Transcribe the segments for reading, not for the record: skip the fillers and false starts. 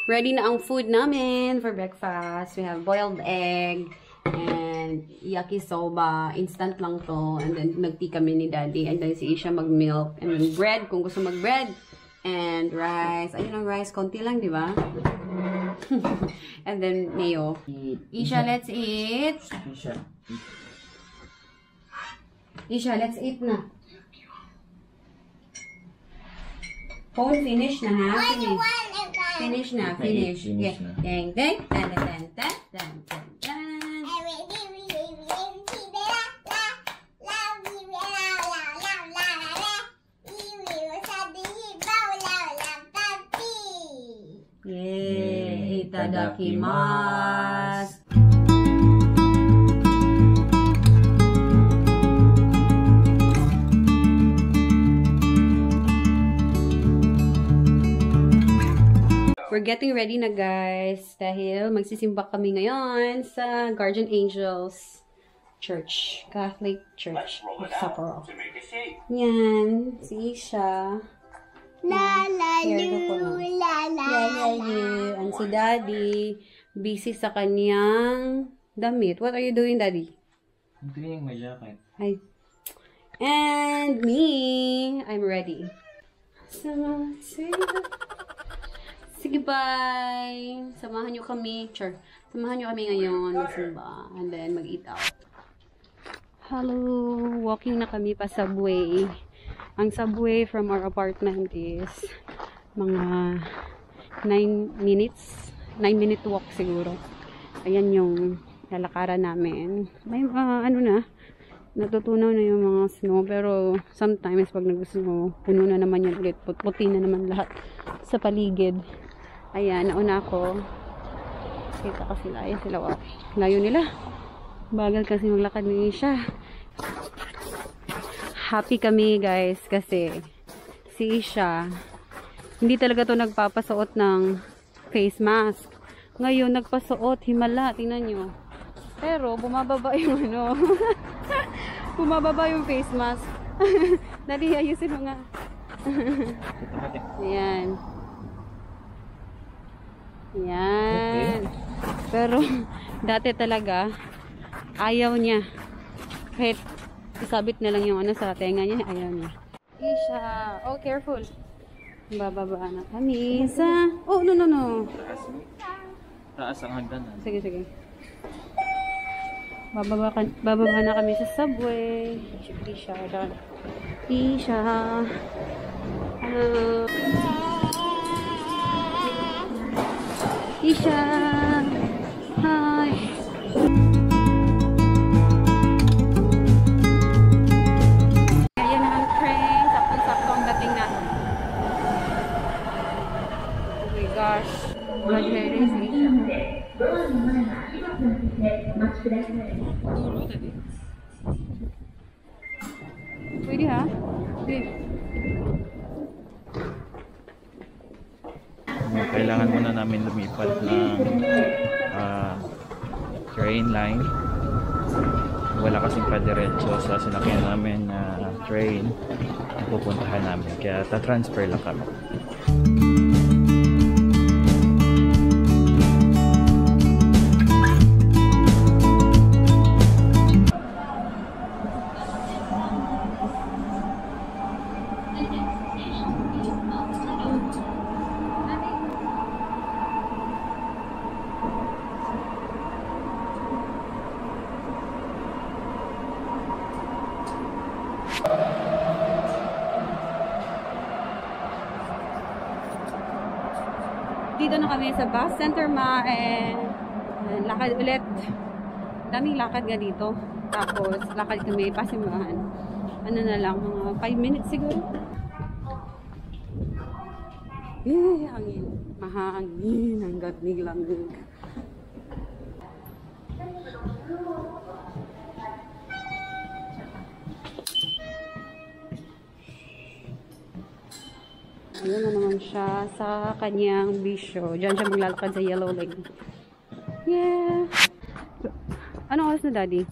ready na ang food namin for breakfast. We have boiled egg and yakisoba. Instant lang to. And then, nag-tea kami ni Daddy. And then, si Isha mag-milk. And then, bread, kung gusto mag-bread. And rice. Ayun ang rice. Konti lang, di ba? And then, mayo. Isha, let's eat. Isha, let's eat na. Phone finish na, ha? Finish na. Finish. Dang, dang, dang, dang, dang, dang, dang, dang. Yay! Itadakimasu! We're getting ready na, guys, dahil magsisimba kami ngayon sa Guardian Angels Church, Catholic Church of Sapporo. Yan, si Isha. And si Daddy, busy sa kanyang damit. What are you doing, Daddy? I'm cleaning my jacket. Hi. And me, I'm ready. Sige, bye! Samahan nyo kami. Samahan nyo kami ngayon magsimba. And then, mag-eat out. Hello! Walking na kami pa subway. Ang subway from our apartment is mga 9 minutes. 9-minute walk siguro. Ayan yung lalakaran namin. May ano na, natutunaw na yung mga snow. Pero sometimes pag nag-snow, puno na naman yun ulit. Puti na naman lahat sa paligid. Ayan, nauna ako. Kita ka sila. Ayan sila. Wow. Layo nila. Bagal kasi maglakad ni Isha. Happy kami, guys, kasi si Isha, hindi talaga to nagpapasuot ng face mask. Ngayon, nagpasuot. Himala. Tingnan nyo. Pero, bumababa yung ano. Bumababa yung face mask. Dali, ayusin mo nga. Ayan. Yan. Pero, dati talaga, ayaw niya. Kahit isabit na lang yung ano sa tenga niya, ayaw niya. Isha, oh, careful. Bababa na kami sa... Oh, no. Taas ang hagdanan. Sige. Bababa na kami sa subway. Isha. Isha! Hi! Ayan na ang train. Saktong-sakto ang dating natin. Oh my gosh. Graduating si Isha. Pwede, ha? Pwede. Kailangan muna namin lumipat ng train line. Wala kasing padiretso sa sinakyan namin na train na pupuntahan namin. Kaya ta-transfer lang kami. Dito na kami sa bus center, and lakad ulit. Daming lakad nga dito. Tapos, lakad kami pasimbahan. Ano na lang, mga 5 minutes siguro. Hangin. Mahangin. Ang lamig. Ayan na naman siya sa kanyang bisyo. Diyan siya maglalakad sa Yellow Lake. Yeah! Anong oras na, Daddy?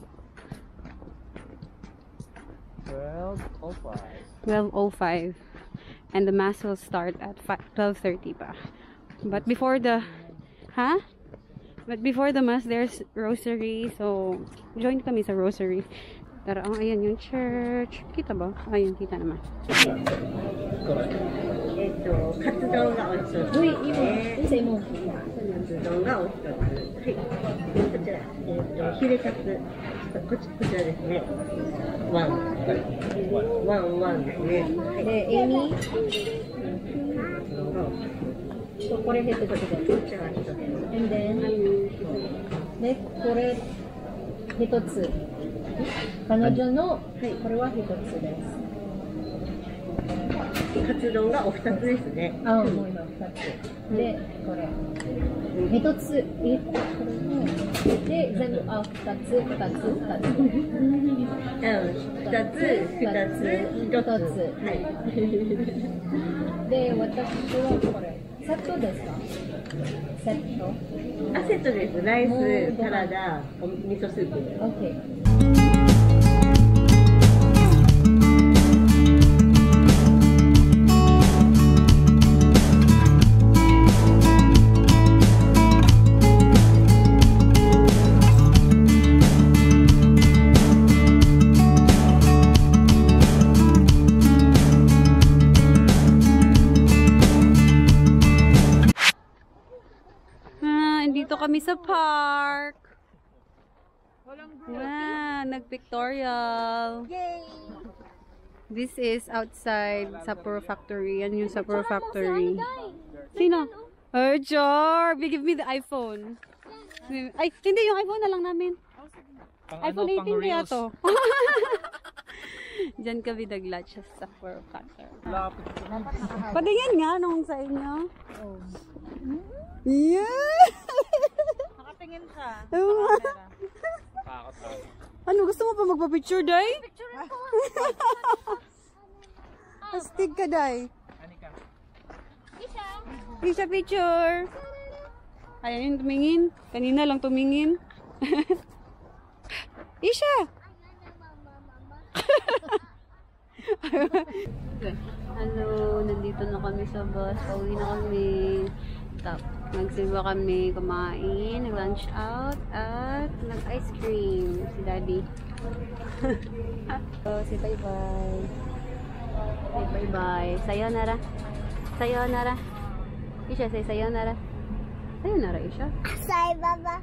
12:05. 12:05. And the mass will start at 12:30 pa. But before the But before the mass, there's rosary. So, join kami sa rosary. Tara, ayan yung church. Kita ba? Ayun, kita naman. カツ丼がお一つ。はい、今、専門。カツ丼がお一つ。はい。こちら、ヒレカツ。こちらですね。ワンですね。はい。で、エミ。これヘッドとこちらが一つ。で、これ一つ。彼女の、これは一つです。カツ丼がお二つですね。あ、もう今二つ。で、これ。一つ。で、全部、あ、二つ。二つ。はい。で、私はこれ。セットですか？セット？あ、セットです。ライス、サラダ、味噌スープ。オッケー。Dito kami sa park. Wow, nag-pictorial. This is outside Sapporo Factory. Yan yung Sapporo Factory. Sino? Oh, Jar! Give me the iPhone. Ay, hindi. Yung iPhone na lang namin. iPhone 18 kaya to. Diyan kami nag-lunch sa Sapporo Factory. Patingin nga nung sa inyo. Yeah! Nakatingin ka. Ano, gusto mo pa magpa-picture, Day? Picture ko. Astig ka, Day. Isha, picture. Ayan yung tumingin. Kanina lang tumingin. Isha! Hello, nandito na kami sa bus. Pauwi na kami. Nagsimba kami kumain, nag-lunch out, at nag-ice cream si Daddy. So, say bye-bye. Say bye-bye. Sayonara. Sayonara. Isha, say sayonara. Sayonara, Isha. Say bye-bye.